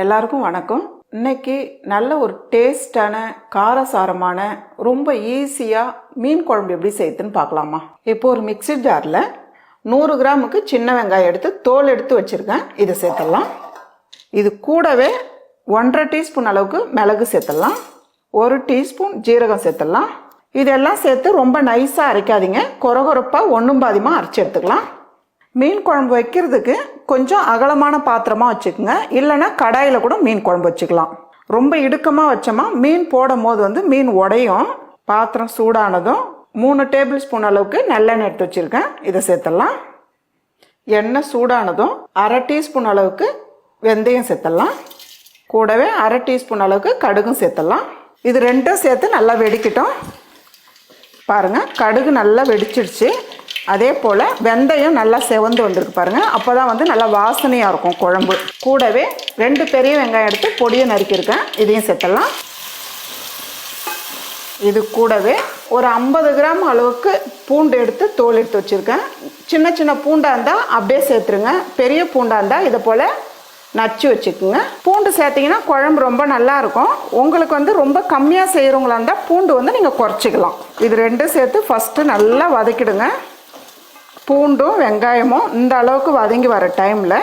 எல்லாருக்கும் வணக்கம். இன்னைக்கு நல்ல ஒரு டேஸ்டான காரசாரமான ரொம்ப ஈஸியாக மீன் குழம்பு எப்படி செய்யுதுன்னு பார்க்கலாமா. இப்போ ஒரு மிக்ஸி ஜாரில் 100 கிராமுக்கு சின்ன வெங்காயம் எடுத்து தோல் எடுத்து வச்சுருக்கேன். இதை சேர்த்துடலாம். இது கூடவே 1.5 டீஸ்பூன் அளவுக்கு மிளகு சேர்த்துடலாம். 1 டீஸ்பூன் ஜீரகம் சேர்த்துடலாம். இதெல்லாம் சேர்த்து ரொம்ப நைஸாக அரைக்காதீங்க, கொரகொரப்பாக ஒன்றும் பாதியமாக அரைச்சி எடுத்துக்கலாம். மீன் குழம்பு வைக்கிறதுக்கு கொஞ்சம் அகலமான பாத்திரமாக வச்சுக்கோங்க, இல்லைன்னா கடாயில் கூட மீன் குழம்பு வச்சுக்கலாம். ரொம்ப இடுக்கமாக வச்சோமா மீன் போடும் போது மீன் உடையும். பாத்திரம் சூடானதும் 3 டேபிள் ஸ்பூன் அளவுக்கு நல்லெண்ணெய் எடுத்து வச்சுருக்கேன். இதை சேர்த்துடலாம். எண்ணெய் சூடானதும் 1/2 டீஸ்பூன் அளவுக்கு வெந்தயம் சேர்த்துடலாம். கூடவே 1/2 டீஸ்பூன் அளவுக்கு கடுகும் சேர்த்துடலாம். இது ரெண்டும் சேர்த்து நல்லா வெடிக்கட்டும். பாருங்கள், கடுகு நல்லா வெடிச்சிடுச்சு. அதே போல் வெந்தயம் நல்லா செவந்து வந்திருக்கு பாருங்கள். அப்போ தான் நல்லா வாசனையாக இருக்கும் குழம்பு. கூடவே 2 பெரிய வெங்காயம் எடுத்து பொடியை நறுக்கியிருக்கேன். இதையும் சேர்த்துடலாம். இது கூடவே ஒரு 50 கிராம் அளவுக்கு பூண்டு எடுத்து தோல் எடுத்து வச்சுருக்கேன். சின்ன சின்ன பூண்டாக இருந்தால் அப்படியே சேர்த்துருங்க. பெரிய பூண்டாக இருந்தால் இதை போல் நச்சு வச்சுக்குங்க. பூண்டு சேர்த்திங்கன்னா குழம்பு ரொம்ப நல்லா இருக்கும். உங்களுக்கு ரொம்ப கம்மியாக செய்கிறவங்களா இருந்தால் பூண்டு நீங்கள் குறைச்சிக்கலாம். இது ரெண்டும் சேர்த்து ஃபஸ்ட்டு நல்லா வதக்கிடுங்க. பூண்டும் வெங்காயமும் இந்த அளவுக்கு வதங்கி வர டைமில்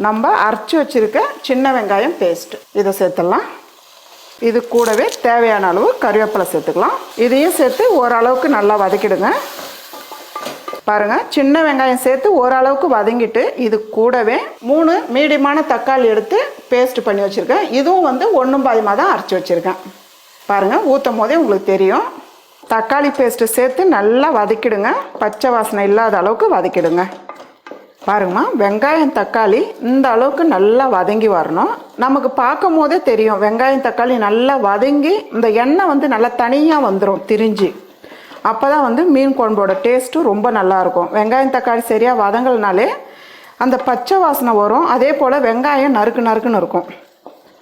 நம்ம அரைச்சி வச்சுருக்க சின்ன வெங்காயம் பேஸ்ட்டு இதை சேர்த்துடலாம். இது கூடவே தேவையான அளவு கறிவேப்பிலை சேர்த்துக்கலாம். இதையும் சேர்த்து ஓரளவுக்கு நல்லா வதக்கிடுங்க. பாருங்கள், சின்ன வெங்காயம் சேர்த்து ஓரளவுக்கு வதங்கிட்டு இது கூடவே 3 மீடியமான தக்காளி எடுத்து பேஸ்ட் பண்ணி வச்சுருக்கேன். இதுவும் ஒன்றும் பாதியமாக தான் அரைச்சி வச்சுருக்கேன். பாருங்கள், ஊற்றும் போதே உங்களுக்கு தெரியும். தக்காளி பேஸ்ட்டு சேர்த்து நல்லா வதக்கிடுங்க. பச்சை வாசனை இல்லாத அளவுக்கு வதக்கிடுங்க. பாருங்கம்மா, வெங்காயம் தக்காளி இந்த அளவுக்கு நல்லா வதங்கி வரணும். நமக்கு பார்க்கும் போதே தெரியும் வெங்காயம் தக்காளி நல்லா வதங்கி இந்த எண்ணெய் நல்லா தனியாக வந்துடும் திரிஞ்சு. அப்போ தான் மீன் குழம்போட டேஸ்ட்டும் ரொம்ப நல்லாயிருக்கும். வெங்காயம் தக்காளி சரியாக வதங்கலனாலே அந்த பச்சை வாசனை வரும். அதே போல் வெங்காயம் நறுக்குன்னு இருக்கும்.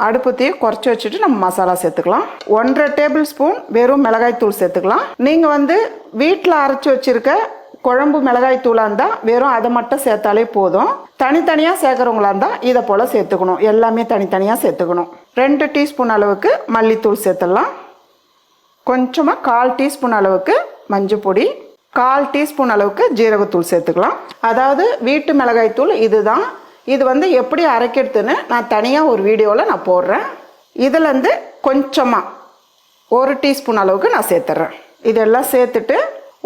அடுப்பத்தையே குறைச்சி வச்சுட்டு நம்ம மசாலா சேர்த்துக்கலாம். 1.5 டேபிள் ஸ்பூன் வெறும் மிளகாய் தூள் சேர்த்துக்கலாம். நீங்கள் வீட்டில் அரைச்சி வச்சுருக்க குழம்பு மிளகாய் தூளாக இருந்தால் வெறும் அதை மட்டும் சேர்த்தாலே போதும். தனித்தனியாக சேர்க்குறவங்களா இருந்தால் இதை போல் சேர்த்துக்கணும். எல்லாமே தனித்தனியாக சேர்த்துக்கணும். 2 டீஸ்பூன் அளவுக்கு மல்லித்தூள் சேர்த்துடலாம். கொஞ்சமாக 1/4 டீஸ்பூன் அளவுக்கு மஞ்சள் பொடி, 1/4 டீஸ்பூன் அளவுக்கு ஜீரகத்தூள் சேர்த்துக்கலாம். அதாவது வீட்டு மிளகாய் தூள் இதுதான். இது எப்படி அரைக்கிறதுன்னு நான் தனியாக ஒரு வீடியோவில் நான் போடுறேன். இதுலேருந்து கொஞ்சமாக 1 டீஸ்பூன் அளவுக்கு நான் சேர்த்துட்றேன். இதெல்லாம் சேர்த்துட்டு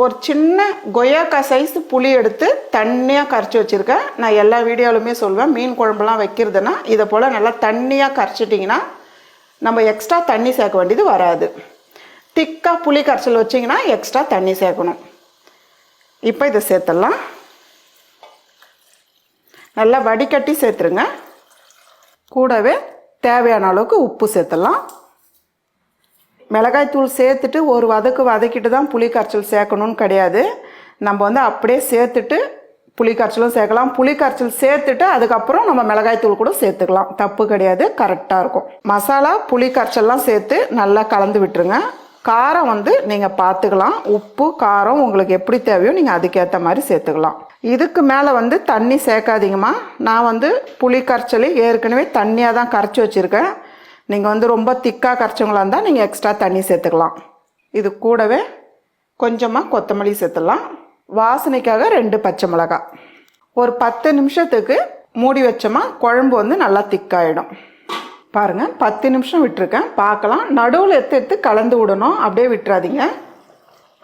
ஒரு சின்ன கொய்யாக்காய் சைஸ் புளி எடுத்து தண்ணியாக கரைச்சி வச்சுருக்கேன். நான் எல்லா வீடியோவிலுமே சொல்வேன், மீன் குழம்புலாம் வைக்கிறதுனா இதை போல் நல்லா தண்ணியாக கரைச்சிட்டிங்கன்னா நம்ம எக்ஸ்ட்ரா தண்ணி சேர்க்க வேண்டியது வராது. திக்காக புளி கரைச்சல் வச்சிங்கன்னா எக்ஸ்ட்ரா தண்ணி சேர்க்கணும். இப்போ இதை சேர்த்துடலாம். நல்லா வடிகட்டி சேர்த்துருங்க. கூடவே தேவையான அளவுக்கு உப்பு சேர்த்துடலாம். மிளகாய் தூள் சேர்த்துட்டு ஒரு வதக்கிட்டு தான் புளி கரைச்சல் சேர்க்கணும்னு கிடையாது. நம்ம அப்படியே சேர்த்துட்டு புளி கரைச்சலும் சேர்க்கலாம். புளி கரைச்சல் சேர்த்துட்டு அதுக்கப்புறம் நம்ம மிளகாய் தூள் கூட சேர்த்துக்கலாம். தப்பு கிடையாது, கரெக்டாக இருக்கும். மசாலா புளி கரைச்சல்லாம் சேர்த்து நல்லா கலந்து விட்டுருங்க. காரம் நீங்கள் பார்த்துக்கலாம். உப்பு காரம் உங்களுக்கு எப்படி தேவையோ நீங்கள் அதுக்கேற்ற மாதிரி சேர்த்துக்கலாம். இதுக்கு மேலே தண்ணி சேர்க்காதீங்கம்மா. நான் புளி கரைச்சல் ஏற்கனவே தண்ணியாக தான் கரைச்சி வச்சுருக்கேன். நீங்கள் ரொம்ப திக்காக கரைச்சவங்களா இருந்தால் நீங்கள் எக்ஸ்ட்ரா தண்ணி சேர்த்துக்கலாம். இது கூடவே கொஞ்சமாக கொத்தமல்லி சேர்த்துடலாம். வாசனைக்காக 2 பச்சை மிளகாய். ஒரு 10 நிமிஷத்துக்கு மூடி வச்சோமா குழம்பு நல்லா திக்காயிடும். பாருங்கள், 10 நிமிஷம் விட்டுருக்கேன். பார்க்கலாம், நடுவில் எடுத்து கலந்து விடணும், அப்படியே விட்டுறாதீங்க.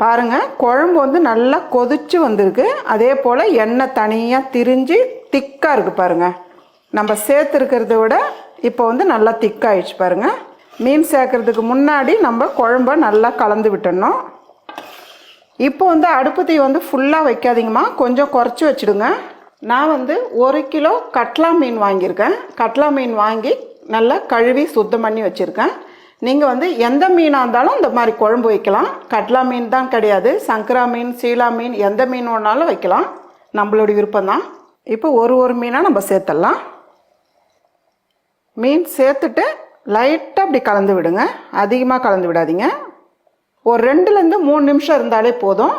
பாருங்கள், குழம்பு நல்லா கொதிச்சு வந்திருக்கு. அதே போல் எண்ணெய் தனியாக திரிஞ்சு திக்காக இருக்குது. பாருங்கள், நம்ம சேர்த்துருக்கிறத விட இப்போ நல்லா திக்காயிடுச்சு. பாருங்கள், மீன் சேர்க்கறதுக்கு முன்னாடி நம்ம குழம்ப நல்லா கலந்து விட்டுடணும். இப்போ அடுப்பு தீ ஃபுல்லாக வைக்காதீங்கம்மா, கொஞ்சம் குறைச்சி வச்சுடுங்க. நான் 1 கிலோ கட்லா மீன் வாங்கியிருக்கேன். கட்லா மீன் வாங்கி நல்லா கழுவி சுத்தம் பண்ணி வச்சுருக்கேன். நீங்கள் எந்த மீனாக இருந்தாலும் இந்த மாதிரி குழம்பு வைக்கலாம். கட்லா மீன் தான் கிடையாது, சங்கரா மீன், சீலா மீன், எந்த மீன் வேணாலும் வைக்கலாம். நம்மளுடைய விருப்பம்தான். இப்போ ஒரு மீனாக நம்ம சேர்த்துடலாம். மீன் சேர்த்துட்டு லைட்டாக அப்படி கலந்து விடுங்க, அதிகமாக கலந்து விடாதீங்க. ஒரு 2லேருந்து 3 நிமிஷம் இருந்தாலே போதும்.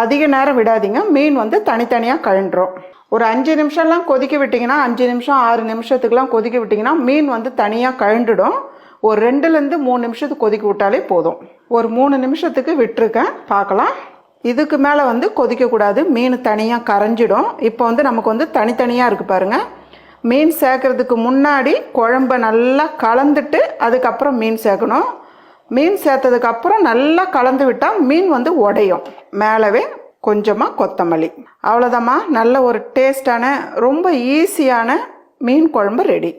அதிக நேரம் விடாதீங்க, மீன் வந்து தனித்தனியாக கழண்டுரும். ஒரு 5 நிமிஷம்லாம் கொதிக்க விட்டிங்கன்னா, 5 நிமிஷம் 6 நிமிஷத்துக்குலாம் கொதிக்க விட்டிங்கன்னா மீன் வந்து தனியாக கழண்டுடும். ஒரு 2லேருந்து 3 நிமிஷத்துக்கு கொதிக்க விட்டாலே போதும். ஒரு 3 நிமிஷத்துக்கு விட்டுருக்கேன், பார்க்கலாம். இதுக்கு மேலே வந்து கொதிக்கக்கூடாது, மீன் தனியாக கரைஞ்சிடும். இப்போ வந்து நமக்கு வந்து தனித்தனியாக இருக்குது பாருங்கள். மீன் சேர்க்குறதுக்கு முன்னாடி குழம்ப நல்லா கலந்துட்டு அதுக்கப்புறம் மீன் சேர்க்கணும். மீன் சேர்த்ததுக்கப்புறம் நல்லா கலந்து விட்டால் மீன் வந்து உடையும். மேலவே கொஞ்சமாக கொத்தமல்லி. அவ்வளோதாம்மா, நல்ல ஒரு டேஸ்டான ரொம்ப ஈஸியான மீன் குழம்பு ரெடி.